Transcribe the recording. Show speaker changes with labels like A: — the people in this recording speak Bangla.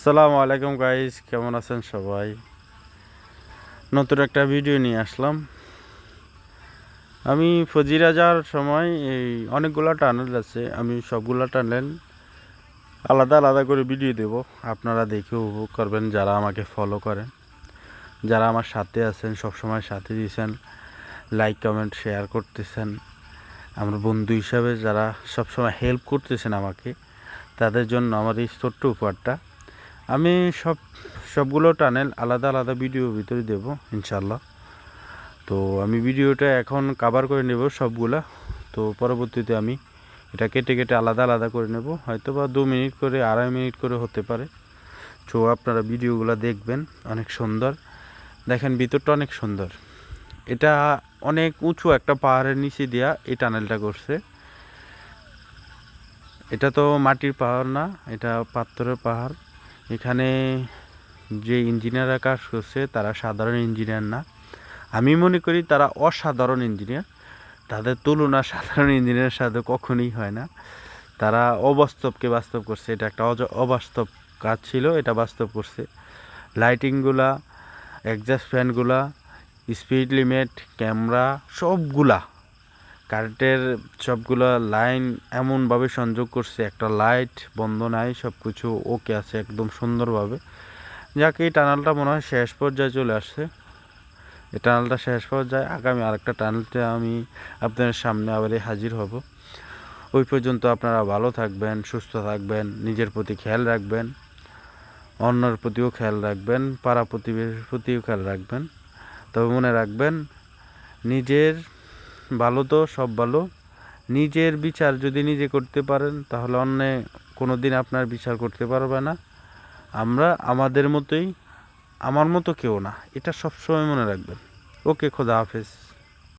A: আসসালামু আলাইকুম গাইস, কেমন আছেন সবাই? নতুন একটা ভিডিও নিয়ে আসলাম। আমি ফজিরা যাওয়ার সময় এই অনেকগুলা টানেল আছে, আমি সবগুলা টানেল আলাদা আলাদা করে ভিডিও দেব। আপনারা দেখে উপভোগ করবেন, যারা আমাকে ফলো করেন, যারা আমার সাথে আছেন, সবসময় সাথে দিয়েছেন, লাইক কমেন্ট শেয়ার করতেছেন, আমার বন্ধু হিসাবে যারা সবসময় হেল্প করতেছেন আমাকে, তাদের জন্য আমার এই ছোট্ট উপহারটা। আমি সবগুলো টানেল আলাদা আলাদা ভিডিওর ভিতরে দেব ইনশাল্লাহ। তো আমি ভিডিওটা এখন কভার করে নেব সবগুলা। তো পরবর্তীতে আমি এটা কেটে কেটে আলাদা আলাদা করে নেব, হয়তো বা 2 মিনিট করে, 2.5 মিনিট করে হতে পারে। তো আপনারা ভিডিওগুলো দেখবেন, অনেক সুন্দর। দেখেন ভিতরটা অনেক সুন্দর। এটা অনেক উঁচু একটা পাহাড়ের নিচে দিয়া এই টানেলটা করছে। এটা তো মাটির পাহাড় না, এটা পাথরের পাহাড়। এখানে যে ইঞ্জিনিয়াররা কাজ করছে তারা সাধারণ ইঞ্জিনিয়ার না, আমি মনে করি তারা অসাধারণ ইঞ্জিনিয়ার। তাদের তুলনা সাধারণ ইঞ্জিনিয়ারের সাথে কখনোই হয় না। তারা অবাস্তবকে বাস্তব করছে, এটা একটা অবাস্তব কাজ ছিল, এটা বাস্তব করছে। লাইটিংগুলা, এক্সজস্ট ফ্যানগুলা, স্পিড লিমিট, ক্যামেরা, সবগুলা কারেন্টের সবগুলা লাইন এমনভাবে সংযোগ করছে, একটা লাইট বন্ধ নাই, সব কিছু ওকে আছে একদম সুন্দরভাবে। যাক, এই টানেলটা মনে হয় শেষ পর্যায়ে চলে আসছে। এই টানেলটা শেষ পর্যায়ে, আগামী আরেকটা টানেলতে আমি আপনাদের সামনে আবারই হাজির হব। ওই পর্যন্ত আপনারা ভালো থাকবেন, সুস্থ থাকবেন, নিজের প্রতি খেয়াল রাখবেন, অন্যের প্রতিও খেয়াল রাখবেন, পাড়া প্রতিবেশীর প্রতিও খেয়াল রাখবেন। তবে মনে রাখবেন, নিজের ভালো তো সব ভালো। নিজের বিচার যদি নিজে করতে পারেন, তাহলে অন্য কোনো দিন আপনার বিচার করতে পারবে না। আমরা আমাদের মতোই, আমার মতো কেউ না, এটা সবসময় মনে রাখবেন। ওকে, খোদা হাফেজ।